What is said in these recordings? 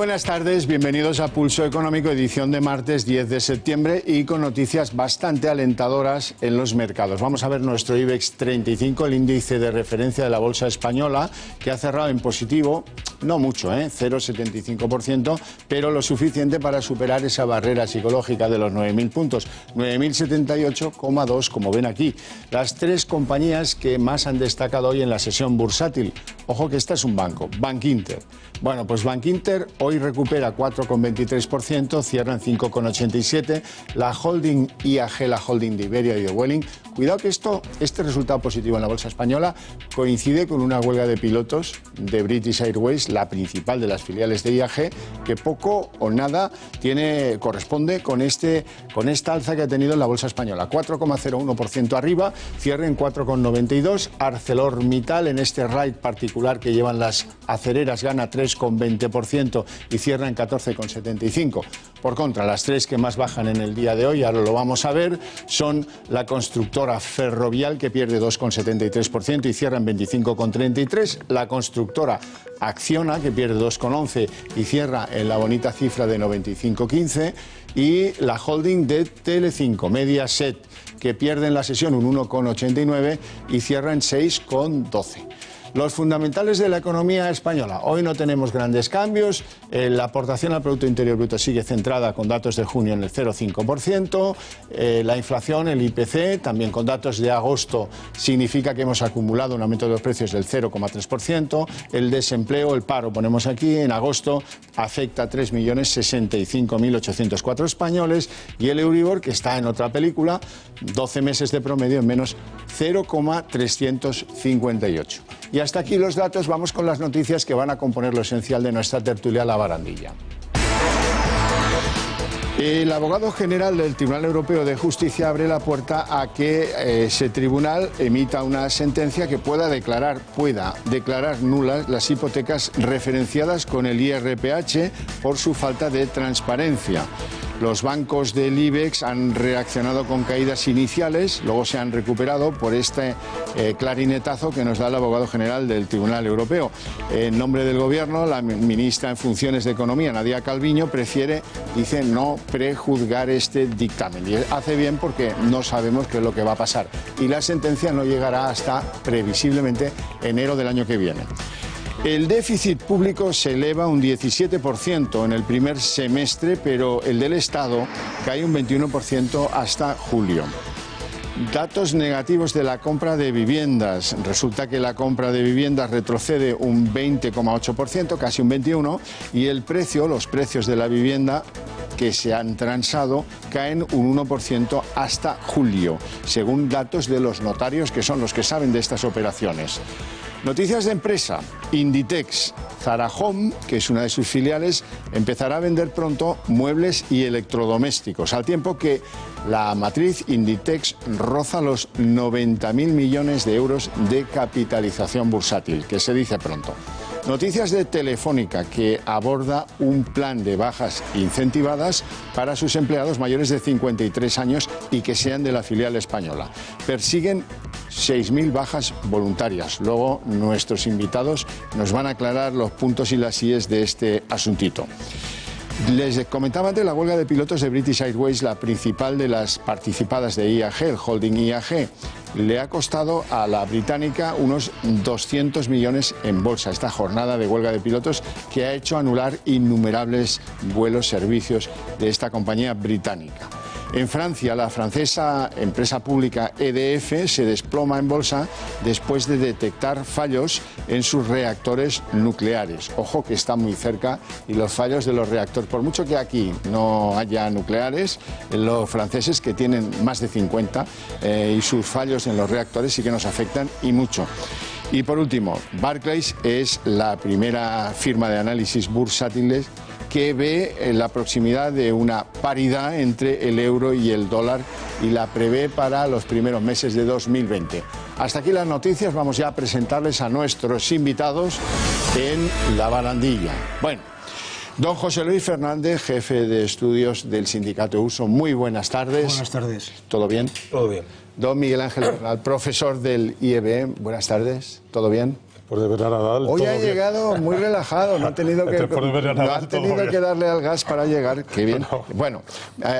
Buenas tardes, bienvenidos a Pulso Económico, edición de martes 10 de septiembre y con noticias bastante alentadoras en los mercados. Vamos a ver nuestro IBEX 35, el índice de referencia de la bolsa española, que ha cerrado en positivo, no mucho, 0,75%, pero lo suficiente para superar esa barrera psicológica de los 9.000 puntos, 9.078,2, como ven aquí. Las tres compañías que más han destacado hoy en la sesión bursátil. Ojo que esta es un banco, Bankinter. Bueno, pues Bankinter hoy recupera 4,23%, cierra en 5,87%. La holding IAG, la holding de Iberia y de Vueling. Cuidado que este resultado positivo en la bolsa española coincide con una huelga de pilotos de British Airways, la principal de las filiales de IAG, que poco o nada corresponde con esta alza que ha tenido en la bolsa española. 4,01% arriba, cierra en 4,92%. ArcelorMittal, en este raid particular que llevan las acereras, gana 3,20% y cierra en 14,75%. Por contra, las tres que más bajan en el día de hoy, ahora lo vamos a ver, son la constructora Ferrovial, que pierde 2,73% y cierra en 25,33%. La constructora Acciona, que pierde 2,11% y cierra en la bonita cifra de 95,15%. Y la holding de Telecinco, Mediaset, que pierde en la sesión un 1,89% y cierra en 6,12%. Los fundamentales de la economía española. Hoy no tenemos grandes cambios. La aportación al Producto Interior Bruto sigue centrada con datos de junio en el 0,5%. La inflación, el IPC, también con datos de agosto, significa que hemos acumulado un aumento de los precios del 0,3%. El desempleo, el paro, ponemos aquí, en agosto afecta a 3.065.804 españoles. Y el Euribor, que está en otra película, 12 meses de promedio en menos 0,358. Y hasta aquí los datos, vamos con las noticias que van a componer lo esencial de nuestra tertulia La Barandilla. El abogado general del Tribunal Europeo de Justicia abre la puerta a que ese tribunal emita una sentencia que pueda declarar nulas las hipotecas referenciadas con el IRPH por su falta de transparencia. Los bancos del IBEX han reaccionado con caídas iniciales, luego se han recuperado por este clarinetazo que nos da el abogado general del Tribunal Europeo. En nombre del Gobierno, la ministra en funciones de Economía, Nadia Calviño, dice no prejuzgar este dictamen. Y hace bien porque no sabemos qué es lo que va a pasar. Y la sentencia no llegará hasta, previsiblemente, enero del año que viene. El déficit público se eleva un 17% en el primer semestre, pero el del Estado cae un 21% hasta julio. Datos negativos de la compra de viviendas. Resulta que la compra de viviendas retrocede un 20,8%, casi un 21%, y los precios de la vivienda que se han transado caen un 1% hasta julio, según datos de los notarios, que son los que saben de estas operaciones. Noticias de empresa. Inditex, Zara Home, que es una de sus filiales, empezará a vender pronto muebles y electrodomésticos, al tiempo que la matriz Inditex roza los 90.000 millones de euros de capitalización bursátil, que se dice pronto. Noticias de Telefónica, que aborda un plan de bajas incentivadas para sus empleados mayores de 53 años y que sean de la filial española. Persiguen 6.000 bajas voluntarias. Luego nuestros invitados nos van a aclarar los puntos y las íes de este asuntito. Les comentaba antes la huelga de pilotos de British Airways, la principal de las participadas de IAG, el holding IAG. Le ha costado a la británica unos 200 millones en bolsa esta jornada de huelga de pilotos, que ha hecho anular innumerables vuelos, servicios de esta compañía británica. En Francia, la francesa empresa pública EDF se desploma en bolsa después de detectar fallos en sus reactores nucleares. Ojo que está muy cerca, y los fallos de los reactores, por mucho que aquí no haya nucleares, los franceses, que tienen más de 50, y sus fallos en los reactores sí que nos afectan y mucho. Y por último, Barclays es la primera firma de análisis bursátiles que ve la proximidad de una paridad entre el euro y el dólar y la prevé para los primeros meses de 2020. Hasta aquí las noticias, vamos ya a presentarles a nuestros invitados en La Barandilla. Bueno, don José Luis Fernández, jefe de estudios del Sindicato Uso, muy buenas tardes. Buenas tardes. ¿Todo bien? Todo bien. Don Miguel Ángel Bernal, profesor del IEB, buenas tardes. ¿Todo bien? Después de ver a Nadal, hoy ha bien. llegado muy relajado, no ha tenido que, Después de ver a no Nadal, ha tenido que darle al gas para llegar. Qué bien. Bueno,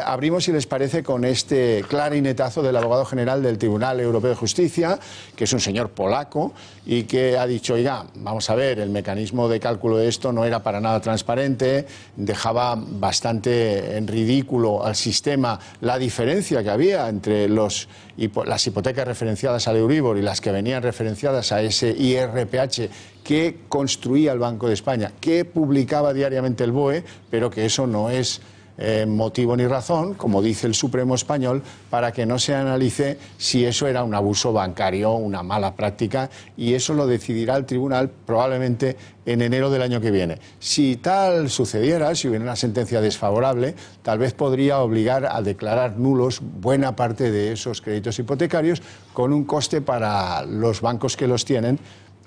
abrimos, si les parece, con este clarinetazo del abogado general del Tribunal Europeo de Justicia, que es un señor polaco y que ha dicho, oiga, vamos a ver, el mecanismo de cálculo de esto no era para nada transparente, dejaba bastante en ridículo al sistema la diferencia que había entre las hipotecas referenciadas al Euribor y las que venían referenciadas a ese IRPH que construía el Banco de España, que publicaba diariamente el BOE, pero que eso no es motivo ni razón, como dice el Supremo español, para que no se analice si eso era un abuso bancario, una mala práctica, y eso lo decidirá el tribunal probablemente en enero del año que viene. Si tal sucediera, si hubiera una sentencia desfavorable, tal vez podría obligar a declarar nulos buena parte de esos créditos hipotecarios, con un coste para los bancos que los tienen.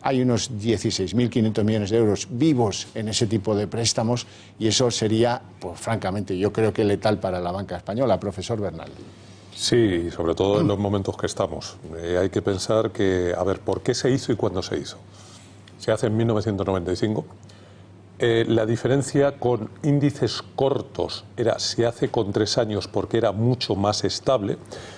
Hay unos 16.500 millones de euros vivos en ese tipo de préstamos y eso sería, pues francamente, yo creo que letal para la banca española, profesor Bernal. Sí, sobre todo en los momentos que estamos. Hay que pensar que, a ver, ¿por qué se hizo y cuándo se hizo? Se hace en 1995. La diferencia con índices cortos se hace con 3 años porque era mucho más estable.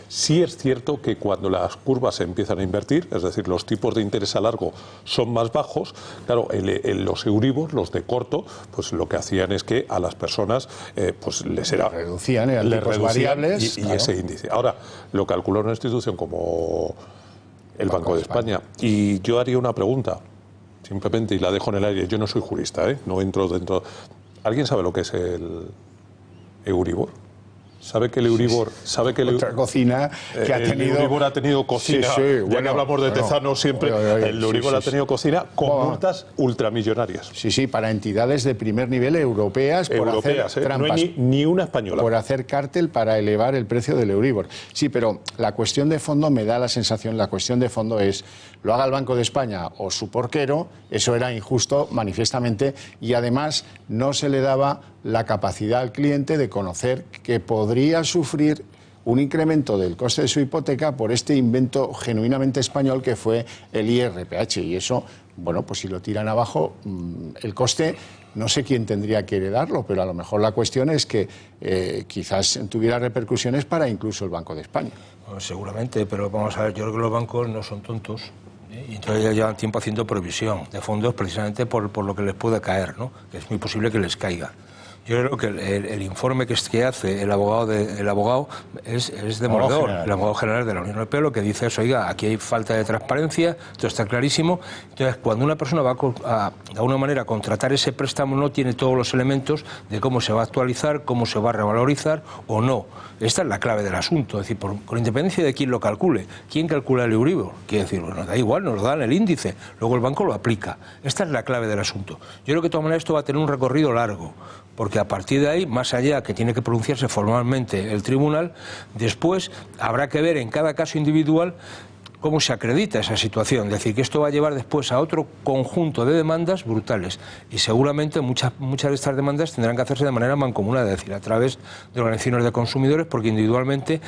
Sí es cierto que cuando las curvas se empiezan a invertir, es decir, los tipos de interés a largo son más bajos, claro, los Euribor, los de corto, pues lo que hacían es que a las personas pues les reducían variables y ese índice. Ahora, lo calcula una institución como el Banco de España. Y yo haría una pregunta. Simplemente, y la dejo en el aire, yo no soy jurista, no entro dentro. ¿Alguien sabe lo que es el Euribor? ¿Sabe que el Euribor... sabe que otra cocina que ha tenido... El Euribor ha tenido cocina, ya que hablamos de Tezanos siempre, el Euribor ha tenido cocina con multas ultramillonarias. Sí, para entidades de primer nivel europeas por hacer trampas. No hay ni una española. Por hacer cártel para elevar el precio del Euribor. Sí, pero la cuestión de fondo me da la sensación, la cuestión de fondo es, lo haga el Banco de España o su porquero, eso era injusto manifiestamente y además no se le daba la capacidad al cliente de conocer que podría sufrir un incremento del coste de su hipoteca por este invento genuinamente español que fue el IRPH. Y eso, bueno, pues si lo tiran abajo, el coste, no sé quién tendría que heredarlo, pero a lo mejor la cuestión es que quizás tuviera repercusiones para incluso el Banco de España. Bueno, seguramente, pero vamos a ver, yo creo que los bancos no son tontos. Y entonces ya llevan tiempo haciendo provisión de fondos precisamente por lo que les puede caer, ¿no? Que es muy posible que les caiga. Yo creo que el informe que hace el abogado es demoledor. El abogado general de la Unión Europea lo que dice es, oiga, aquí hay falta de transparencia, esto está clarísimo. Entonces, cuando una persona va de alguna manera a contratar ese préstamo, no tiene todos los elementos de cómo se va a actualizar, cómo se va a revalorizar o no. Esta es la clave del asunto. Es decir, con independencia de quién lo calcule, quién calcula el Euribor, quiere decir, bueno, da igual, nos lo dan el índice, luego el banco lo aplica. Esta es la clave del asunto. Yo creo que de todas maneras esto va a tener un recorrido largo, porque a partir de ahí, más allá que tiene que pronunciarse formalmente el tribunal, después habrá que ver en cada caso individual cómo se acredita esa situación. Es decir, que esto va a llevar después a otro conjunto de demandas brutales y seguramente muchas de estas demandas tendrán que hacerse de manera mancomunada, es decir, a través de organizaciones de consumidores, porque individualmente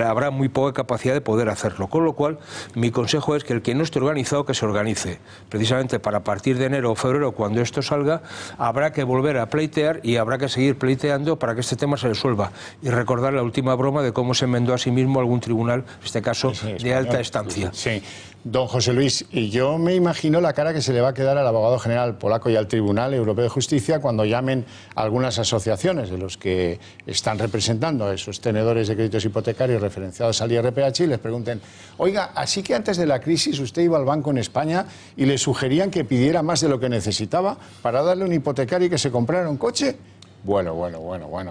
habrá muy poca capacidad de poder hacerlo. Con lo cual, mi consejo es que el que no esté organizado, que se organice. Precisamente para partir de enero o febrero, cuando esto salga, habrá que volver a pleitear y habrá que seguir pleiteando para que este tema se resuelva. Y recordar la última broma de cómo se enmendó a sí mismo algún tribunal, en este caso de alta estancia. Sí, don José Luis, y yo me imagino la cara que se le va a quedar al abogado general polaco y al Tribunal Europeo de Justicia cuando llamen a algunas asociaciones de los que están representando a esos tenedores de créditos hipotecarios referenciados al IRPH y les pregunten, oiga, así que antes de la crisis usted iba al banco en España y le sugerían que pidiera más de lo que necesitaba para darle un hipotecario y que se comprara un coche. Bueno,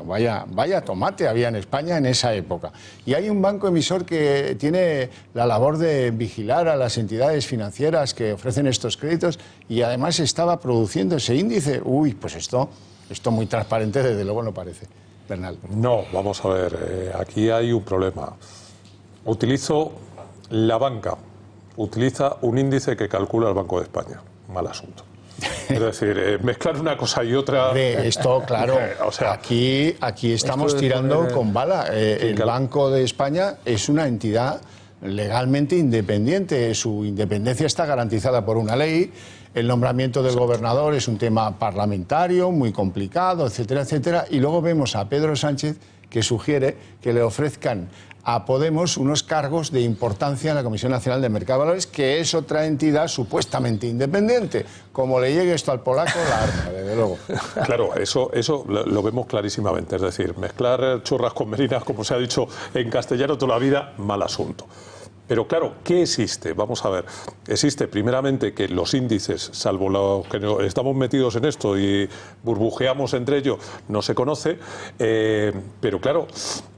vaya tomate había en España en esa época. Y hay un banco emisor que tiene la labor de vigilar a las entidades financieras que ofrecen estos créditos y además estaba produciendo ese índice. Uy, pues esto muy transparente desde luego no parece. Bernal. No, vamos a ver, aquí hay un problema. La banca utiliza un índice que calcula el Banco de España. Mal asunto. Es decir, mezclar una cosa y otra... Esto, claro, o sea, aquí estamos tirando con bala. El Banco de España es una entidad legalmente independiente. Su independencia está garantizada por una ley. el nombramiento del gobernador es un tema parlamentario, muy complicado, etcétera, etcétera. Y luego vemos a Pedro Sánchez que sugiere que le ofrezcan a Podemos unos cargos de importancia en la Comisión Nacional de Mercado de Valores, que es otra entidad supuestamente independiente. Como le llegue esto al polaco, la arma, desde luego. Claro, eso lo vemos clarísimamente. Es decir, mezclar churras con merinas, como se ha dicho en castellano toda la vida, mal asunto. Pero claro, ¿qué existe? Vamos a ver. Existe primeramente que los índices, salvo los que estamos metidos en esto y burbujeamos entre ellos, no se conoce, pero claro,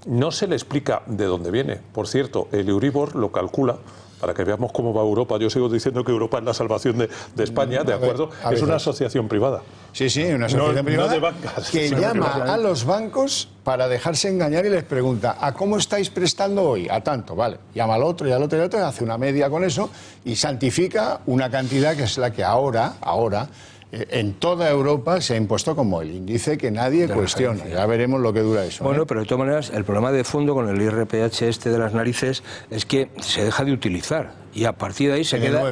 no se le explica de dónde viene. Por cierto, el Euribor lo calcula. Para que veamos cómo va Europa. Yo sigo diciendo que Europa es la salvación de España, ¿de acuerdo? Es una asociación privada. Sí, sí, una asociación privada no de bancas, que llama a los bancos para dejarse engañar y les pregunta, ¿a cómo estáis prestando hoy? A tanto, vale. Llama al otro y al otro y al otro, hace una media con eso y santifica una cantidad que es la que ahora, en toda Europa se ha impuesto como el índice que nadie cuestiona. Ya veremos lo que dura eso. Bueno, pero de todas maneras, el problema de fondo con el IRPH este de las narices es que se deja de utilizar y a partir de ahí se queda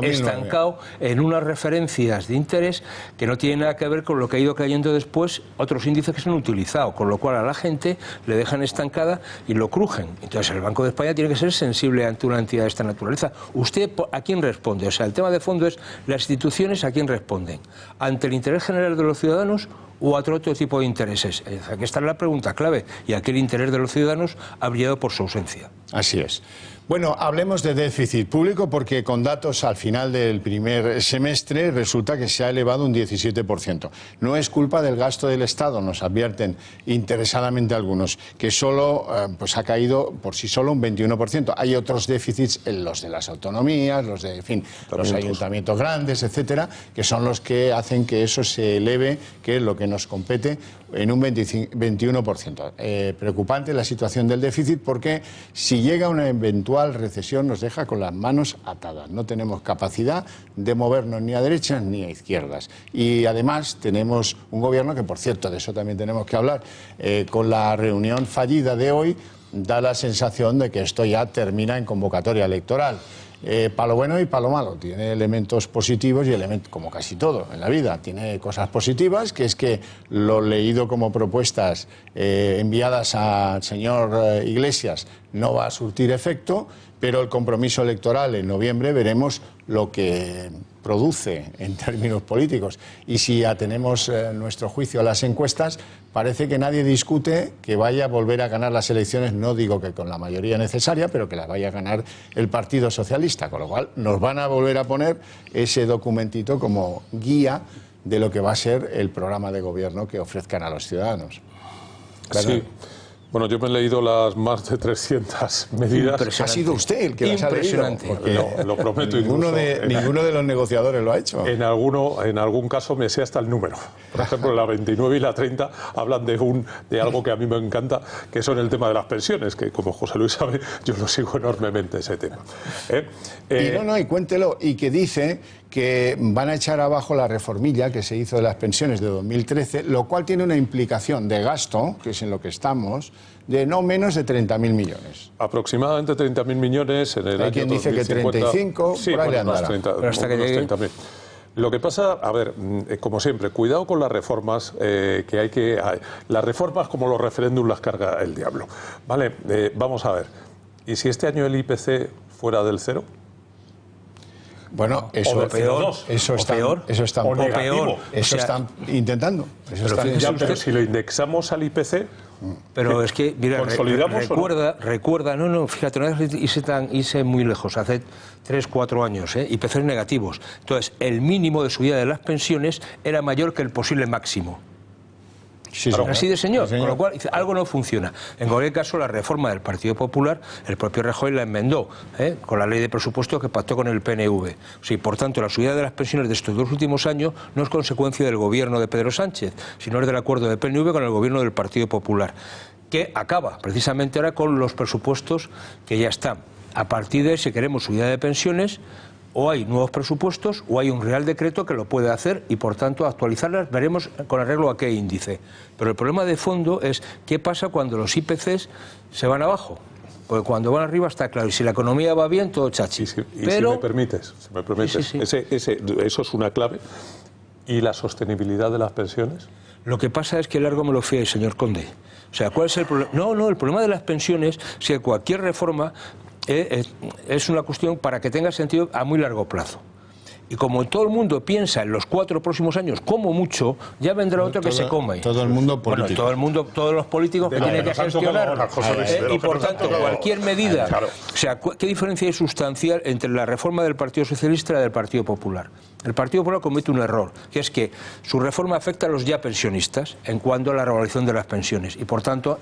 estancado en unas referencias de interés que no tienen nada que ver con lo que ha ido cayendo después otros índices que se han utilizado, con lo cual a la gente le dejan estancada y lo crujen. Entonces el Banco de España tiene que ser sensible ante una entidad de esta naturaleza. ¿Usted a quién responde? O sea, el tema de fondo es las instituciones a quién responden. ¿Ante el interés general de los ciudadanos o a otro tipo de intereses? Aquí está la pregunta clave, y aquel interés de los ciudadanos ha brillado por su ausencia. Así es. Bueno, hablemos de déficit público porque con datos al final del primer semestre resulta que se ha elevado un 17%. No es culpa del gasto del Estado, nos advierten interesadamente algunos, que solo pues ha caído por sí solo un 21%. Hay otros déficits, los de las autonomías, los de, en fin, los ayuntamientos grandes, etcétera, que son los que hacen que eso se eleve, que es lo que nos compete, en un 21%. Preocupante la situación del déficit porque si llega una eventual recesión nos deja con las manos atadas. No tenemos capacidad de movernos ni a derechas ni a izquierdas. Y además tenemos un gobierno que, por cierto, de eso también tenemos que hablar, con la reunión fallida de hoy, da la sensación de que esto ya termina en convocatoria electoral. Para lo bueno y para lo malo. Tiene elementos positivos y elementos, como casi todo en la vida, tiene cosas positivas, que es que lo leído como propuestas enviadas al señor Iglesias no va a surtir efecto, pero el compromiso electoral en noviembre veremos lo que produce en términos políticos. Y si atenemos nuestro juicio a las encuestas, parece que nadie discute que vaya a volver a ganar las elecciones, no digo que con la mayoría necesaria, pero que las vaya a ganar el Partido Socialista, con lo cual nos van a volver a poner ese documentito como guía de lo que va a ser el programa de gobierno que ofrezcan a los ciudadanos. Claro. Sí. Bueno, yo me he leído las más de 300 medidas. Ha sido usted el que las ha leído. Lo prometo. Ninguno de los negociadores lo ha hecho. En algún caso me sé hasta el número. Por ejemplo, la 29 y la 30 hablan de algo que a mí me encanta, que son el tema de las pensiones, que como José Luis sabe, yo lo sigo enormemente ese tema. Y cuéntelo, y que dice que van a echar abajo la reformilla que se hizo de las pensiones de 2013, lo cual tiene una implicación de gasto, que es en lo que estamos, de no menos de 30.000 millones. Aproximadamente 30.000 millones en el año 2050. Hay quien dice que 35, sí, por ahí andará. 30.000. Lo que pasa, a ver, como siempre, cuidado con las reformas, las reformas como los referéndums las carga el diablo. Vale, vamos a ver. ¿Y si este año el IPC fuera del 0? Bueno, eso están intentando. Pero si lo indexamos al IPC, pero es que, mira, recuerda, fíjate, no irse muy lejos, hace 3-4 años, IPC negativos. Entonces, el mínimo de subida de las pensiones era mayor que el posible máximo. Sí, así de señor, con lo cual algo no funciona. En cualquier caso, la reforma del Partido Popular, el propio Rajoy la enmendó con la ley de presupuestos que pactó con el PNV. Por tanto, la subida de las pensiones de estos 2 últimos años no es consecuencia del gobierno de Pedro Sánchez, sino es del acuerdo del PNV con el gobierno del Partido Popular, que acaba precisamente ahora con los presupuestos que ya están. A partir de ahí, si queremos subida de pensiones, o hay nuevos presupuestos o hay un real decreto que lo puede hacer y, por tanto, actualizarlas veremos con arreglo a qué índice. Pero el problema de fondo es qué pasa cuando los IPCs se van abajo. porque cuando van arriba está claro, y si la economía va bien, todo chachi. Pero... si me permites, eso es una clave. ¿Y la sostenibilidad de las pensiones? Lo que pasa es que largo me lo fiáis, señor Conde. O sea, ¿cuál es el problema? No, el problema de las pensiones es que cualquier reforma es una cuestión para que tenga sentido a muy largo plazo. Y como todo el mundo piensa en los 4 próximos años, como mucho, ya vendrá otro que se coma. Todo el mundo político. Bueno, todo el mundo, todos los políticos que tienen que gestionar. Y por tanto, cualquier medida. O sea, ¿qué diferencia hay sustancial entre la reforma del Partido Socialista y la del Partido Popular? El Partido Popular comete un error, que es que su reforma afecta a los ya pensionistas en cuanto a la revalorización de las pensiones y por tanto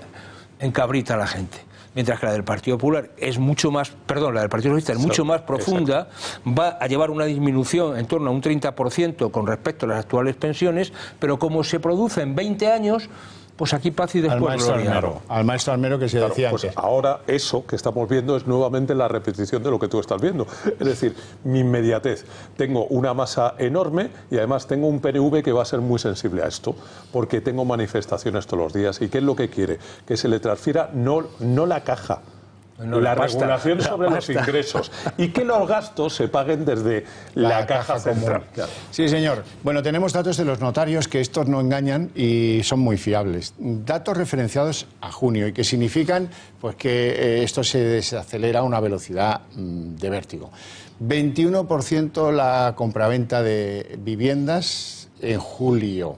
encabrita a la gente. Mientras que la del Partido Popular es mucho más, perdón, la del Partido Socialista es mucho más profunda, va a llevar una disminución en torno a un 30% con respecto a las actuales pensiones, pero como se produce en 20 años, pues aquí paz y después gloria. Al maestro Armero que se decía pues antes. Ahora eso que estamos viendo es nuevamente la repetición de lo que tú estás viendo. Es decir, mi inmediatez. Tengo una masa enorme y además tengo un PNV que va a ser muy sensible a esto, porque tengo manifestaciones todos los días. ¿Y qué es lo que quiere? Que se le transfiera no la caja, la regulación sobre los ingresos y que los gastos se paguen desde la caja central. Sí, señor. Bueno, tenemos datos de los notarios que estos no engañan y son muy fiables. Datos referenciados a junio y que significan pues que esto se desacelera a una velocidad de vértigo. 21% la compraventa de viviendas en julio.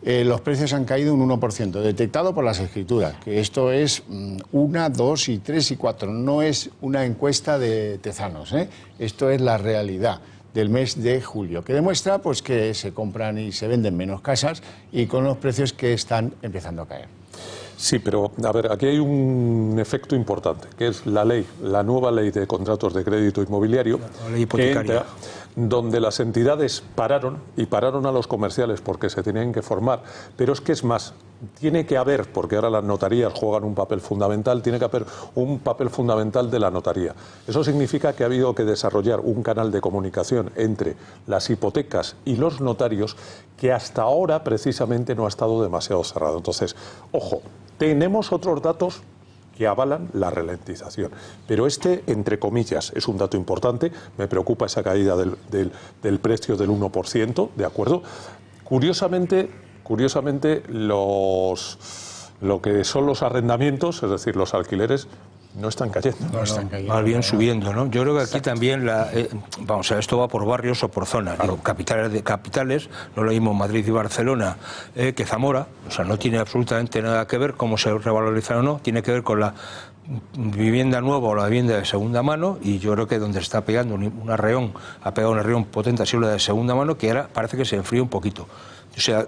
Los precios han caído un 1%, detectado por las escrituras, que esto es 1, 2 y 3 y 4, no es una encuesta de Tezanos, esto es la realidad del mes de julio, que demuestra pues que se compran y se venden menos casas y con los precios que están empezando a caer. Sí, pero a ver, aquí hay un efecto importante, que es la nueva ley de contratos de crédito inmobiliario, la ley hipotecaria, donde las entidades pararon a los comerciales porque se tenían que formar, pero es que es más, tiene que haber, porque ahora las notarías juegan un papel fundamental, tiene que haber un papel fundamental de la notaría. Eso significa que ha habido que desarrollar un canal de comunicación entre las hipotecas y los notarios que hasta ahora precisamente no ha estado demasiado cerrado. Entonces, ojo, tenemos otros datos que avalan la ralentización. Pero entre comillas, es un dato importante. Me preocupa esa caída del precio del 1%, ¿de acuerdo? Curiosamente lo que son los arrendamientos, es decir, los alquileres, no están cayendo. No están cayendo. Más bien subiendo, ¿no? Yo creo que aquí también, vamos a ver, esto va por barrios o por zonas. Claro. Digo, capitales, no lo mismo Madrid y Barcelona que Zamora, o sea, no tiene absolutamente nada que ver cómo se revaloriza o no, tiene que ver con la vivienda nueva o la vivienda de segunda mano, y yo creo que donde está pegando un arreón, ha pegado un arreón potente, ha sido la de segunda mano, que ahora parece que se enfría un poquito. O sea,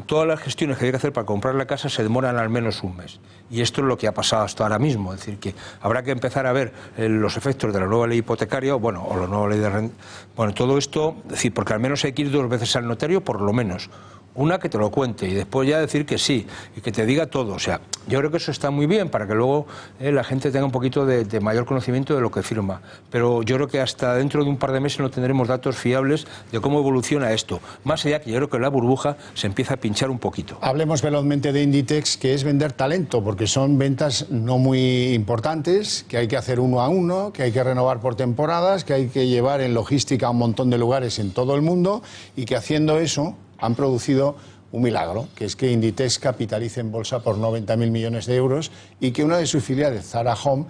todas las gestiones que hay que hacer para comprar la casa se demoran al menos un mes. Y esto es lo que ha pasado hasta ahora mismo. Es decir, que habrá que empezar a ver los efectos de la nueva ley hipotecaria, o la nueva ley de renta. Bueno, todo esto, es decir, porque al menos hay que ir 2 veces al notario, por lo menos. Una que te lo cuente y después ya decir que sí y que te diga todo. O sea, yo creo que eso está muy bien para que luego la gente tenga un poquito de mayor conocimiento de lo que firma. Pero yo creo que hasta dentro de un par de meses no tendremos datos fiables de cómo evoluciona esto. Más allá que yo creo que la burbuja se empieza a pinchar un poquito. Hablemos velozmente de Inditex, que es vender talento, porque son ventas no muy importantes, que hay que hacer 1 a 1, que hay que renovar por temporadas, que hay que llevar en logística a un montón de lugares en todo el mundo y que haciendo eso han producido un milagro, que es que Inditex capitalice en bolsa por 90.000 millones de euros y que una de sus filiales, Zara Home,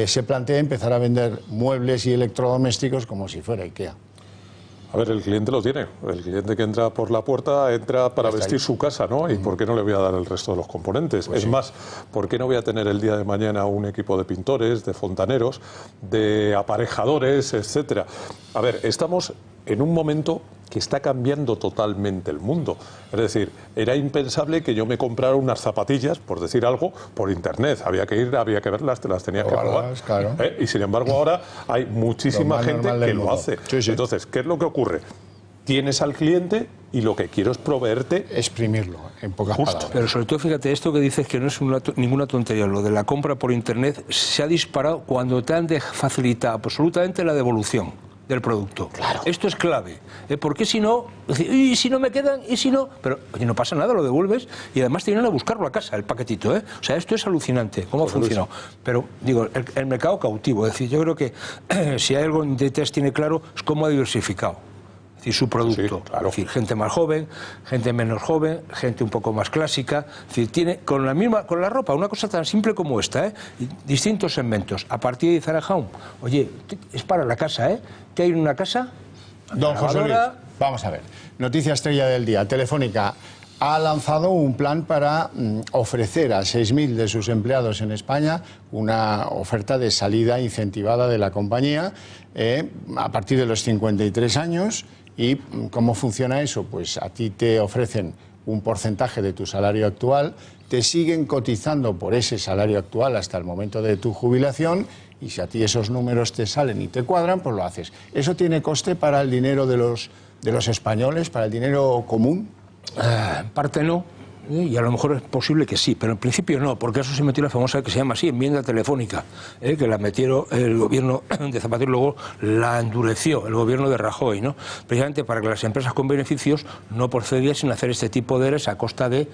se plantea empezar a vender muebles y electrodomésticos como si fuera IKEA. A ver, el cliente lo tiene. El cliente que entra por la puerta entra para vestir su casa, ¿no? ¿Y por qué no le voy a dar el resto de los componentes? Pues es más, ¿por qué no voy a tener el día de mañana un equipo de pintores, de fontaneros, de aparejadores, etcétera? A ver, estamos en un momento que está cambiando totalmente el mundo. Es decir, era impensable que yo me comprara unas zapatillas, por decir algo, por internet. Había que verlas, te las tenías que probar. Claro. Y sin embargo ahora hay muchísima gente que lo hace. Sí. Entonces, ¿qué es lo que ocurre? Tienes al cliente y lo que quiero es proveerte... Exprimirlo, en pocas palabras. Pero sobre todo, fíjate, esto que dices que no es ninguna tontería, lo de la compra por internet se ha disparado cuando te han facilitado absolutamente la devolución del producto. Claro. Esto es clave, porque si no, y si no me quedan, y si no, pero oye, no pasa nada, lo devuelves y además te vienen a buscarlo a casa, el paquetito, O sea, esto es alucinante, cómo ha funcionado. Pero, digo, el mercado cautivo, es decir, yo creo que si hay algo que Inditex tiene claro es cómo ha diversificado. Es decir, su producto. Sí, claro. Es decir, gente más joven, gente menos joven, gente un poco más clásica. Es decir, tiene con la ropa, una cosa tan simple como esta, distintos segmentos. A partir de Zara Home, oye, es para la casa, ¿Qué hay en una casa? Don José Luis, vamos a ver. Noticia estrella del día. Telefónica ha lanzado un plan para ofrecer a 6.000 de sus empleados en España una oferta de salida incentivada de la compañía a partir de los 53 años. ¿Y cómo funciona eso? Pues a ti te ofrecen un porcentaje de tu salario actual, te siguen cotizando por ese salario actual hasta el momento de tu jubilación y si a ti esos números te salen y te cuadran, pues lo haces. ¿Eso tiene coste para el dinero de los españoles, para el dinero común? En parte no. Y a lo mejor es posible que sí, pero en principio no, porque eso se metió la famosa que se llama así, enmienda telefónica, que la metieron el gobierno de Zapatero, luego la endureció el gobierno de Rajoy, ¿no? Precisamente para que las empresas con beneficios no procediesen a hacer este tipo de ERES a costa de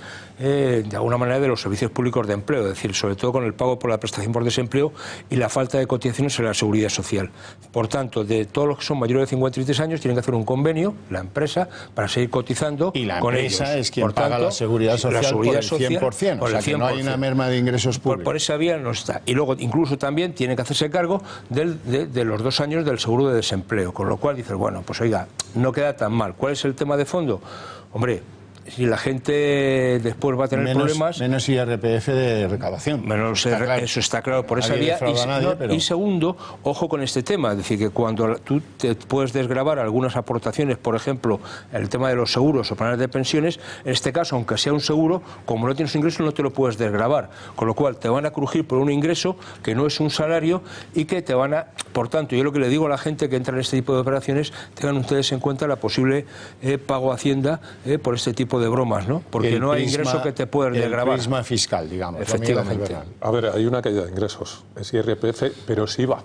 alguna manera de los servicios públicos de empleo, es decir, sobre todo con el pago por la prestación por desempleo y la falta de cotizaciones en la seguridad social. Por tanto, de todos los que son mayores de 53 años tienen que hacer un convenio, la empresa, para seguir cotizando y la con empresa ellos. Es quien paga la seguridad social por el 100%, o sea que no hay una merma de ingresos públicos. Por esa vía no está. Y luego incluso también tiene que hacerse cargo de los 2 años del seguro de desempleo, con lo cual dices, bueno, pues oiga, no queda tan mal. ¿Cuál es el tema de fondo? Hombre, si la gente después va a tener problemas... Menos IRPF de recaudación. Eso está claro por esa vía. Y segundo, ojo con este tema, es decir, que cuando tú te puedes desgravar algunas aportaciones, por ejemplo, el tema de los seguros o planes de pensiones, en este caso, aunque sea un seguro, como no tienes ingreso, no te lo puedes desgravar. Con lo cual, te van a crujir por un ingreso que no es un salario y que te van a... Por tanto, yo lo que le digo a la gente que entra en este tipo de operaciones, tengan ustedes en cuenta la posible pago a Hacienda por este tipo de bromas, ¿no? Porque no hay ingreso que te puedas desgravar. El prisma fiscal, digamos. Efectivamente. A ver, hay una caída de ingresos, es IRPF, pero es IVA,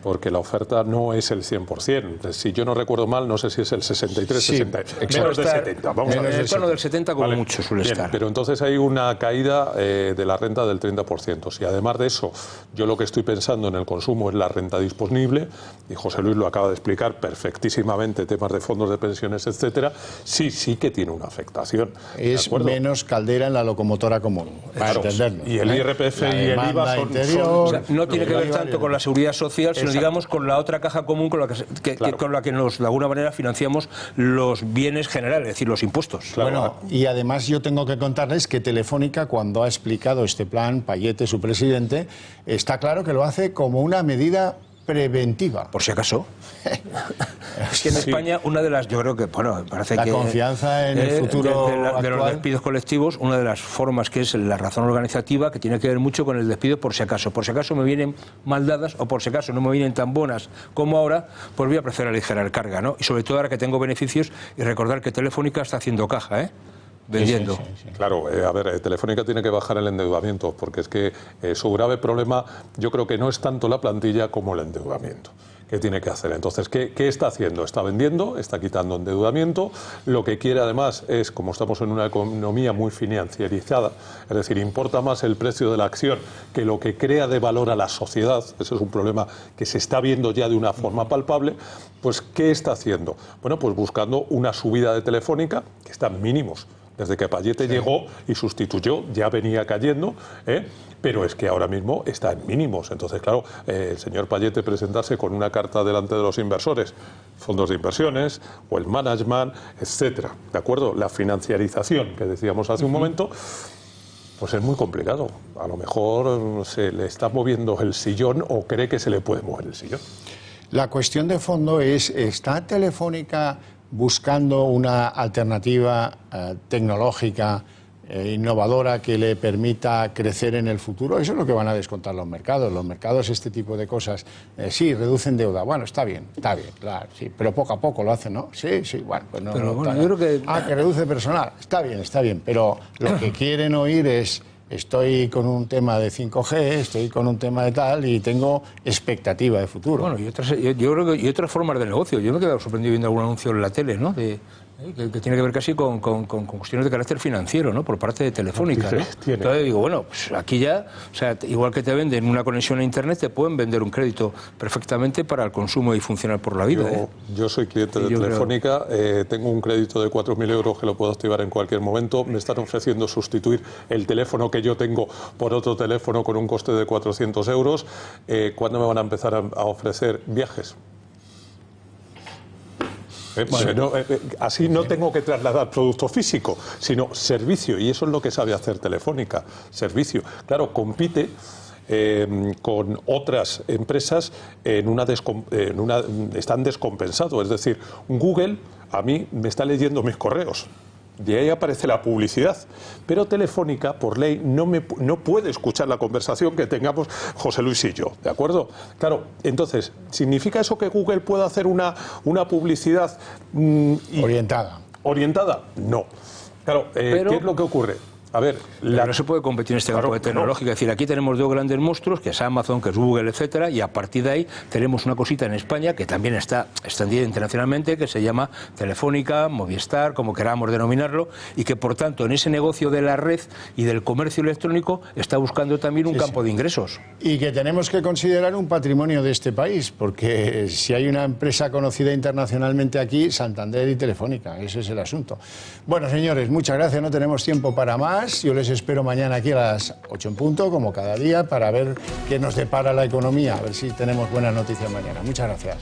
porque la oferta no es el 100%. Si yo no recuerdo mal, no sé si es el 63, sí, 60, menos de 70. Vamos a ver. En el tono del 70 como mucho suele estar. Pero entonces hay una caída de la renta del 30%. Si además de eso, yo lo que estoy pensando en el consumo es la renta disponible, y José Luis lo acaba de explicar perfectísimamente, temas de fondos de pensiones, etcétera, sí que tiene una afectación. Es menos caldera en la locomotora común, para entenderlo. Y el IRPF y el IVA son... O sea, no tiene que ver tanto con la seguridad social, sino digamos con la otra caja común con la con la que nos de alguna manera financiamos los bienes generales, es decir, los impuestos. Claro. Bueno, y además yo tengo que contarles que Telefónica, cuando ha explicado este plan, Payete, su presidente, está claro que lo hace como una medida preventiva. Por si acaso. Es que en España una de las, yo creo que, bueno, parece la que... La confianza en el futuro de los despidos colectivos, una de las formas que es la razón organizativa, que tiene que ver mucho con el despido por si acaso. Por si acaso me vienen mal dadas o por si acaso no me vienen tan buenas como ahora, pues voy a preferir aligerar carga, ¿no? Y sobre todo ahora que tengo beneficios y recordar que Telefónica está haciendo caja, vendiendo. Sí. Claro, a ver, Telefónica tiene que bajar el endeudamiento, porque es que su grave problema yo creo que no es tanto la plantilla como el endeudamiento. ¿Qué tiene que hacer? Entonces, ¿qué está haciendo? Está vendiendo, está quitando endeudamiento. Lo que quiere además es, como estamos en una economía muy financierizada, es decir, importa más el precio de la acción que lo que crea de valor a la sociedad. Ese es un problema que se está viendo ya de una forma palpable. Pues, ¿qué está haciendo? Bueno, pues buscando una subida de Telefónica, que están mínimos. Desde que Payete llegó y sustituyó, ya venía cayendo, pero es que ahora mismo está en mínimos. Entonces, claro, el señor Payete presentarse con una carta delante de los inversores, fondos de inversiones o el management, etcétera, ¿de acuerdo? La financiarización que decíamos hace un momento, pues es muy complicado. A lo mejor se le está moviendo el sillón o cree que se le puede mover el sillón. La cuestión de fondo es, ¿está Telefónica buscando una alternativa tecnológica, innovadora, que le permita crecer en el futuro? Eso es lo que van a descontar los mercados. Los mercados, este tipo de cosas, sí, reducen deuda. Bueno, está bien, claro, sí, pero poco a poco lo hacen, ¿no? Sí, bueno, pues no. Pero bueno, yo creo que... que reduce personal. Está bien, pero lo que quieren oír es estoy con un tema de 5G, estoy con un tema de tal y tengo expectativa de futuro. Bueno, yo creo que y otras formas de negocio. Yo me he quedado sorprendido viendo algún anuncio en la tele, ¿no? Que tiene que ver casi con cuestiones de carácter financiero, ¿no? Por parte de Telefónica, ¿no? Entonces digo, bueno, pues aquí ya, o sea, igual que te venden una conexión a Internet, te pueden vender un crédito perfectamente para el consumo y funcionar por la vida. Yo soy cliente de Telefónica, tengo un crédito de 4.000 euros que lo puedo activar en cualquier momento. Me están ofreciendo sustituir el teléfono que yo tengo por otro teléfono con un coste de 400 euros. ¿Cuándo me van a empezar a ofrecer viajes? Bueno, así no tengo que trasladar producto físico, sino servicio, y eso es lo que sabe hacer Telefónica, servicio. Claro, compite con otras empresas están descompensados, es decir, Google a mí me está leyendo mis correos. De ahí aparece la publicidad. Pero Telefónica, por ley, no puede escuchar la conversación que tengamos José Luis y yo, ¿de acuerdo? Claro, entonces, ¿significa eso que Google pueda hacer una publicidad orientada? ¿Orientada? No. Claro, ¿qué es lo que ocurre? A ver, no se puede competir en este campo de tecnológica. Es decir, aquí tenemos dos grandes monstruos, que es Amazon, que es Google, etcétera, y a partir de ahí tenemos una cosita en España que también está extendida internacionalmente, que se llama Telefónica, Movistar, como queramos denominarlo, y que por tanto en ese negocio de la red y del comercio electrónico está buscando también un campo de ingresos. Y que tenemos que considerar un patrimonio de este país, porque si hay una empresa conocida internacionalmente aquí, Santander y Telefónica, ese es el asunto. Bueno, señores, muchas gracias, no tenemos tiempo para más. Yo les espero mañana aquí a las 8 en punto, como cada día, para ver qué nos depara la economía, a ver si tenemos buenas noticias mañana. Muchas gracias.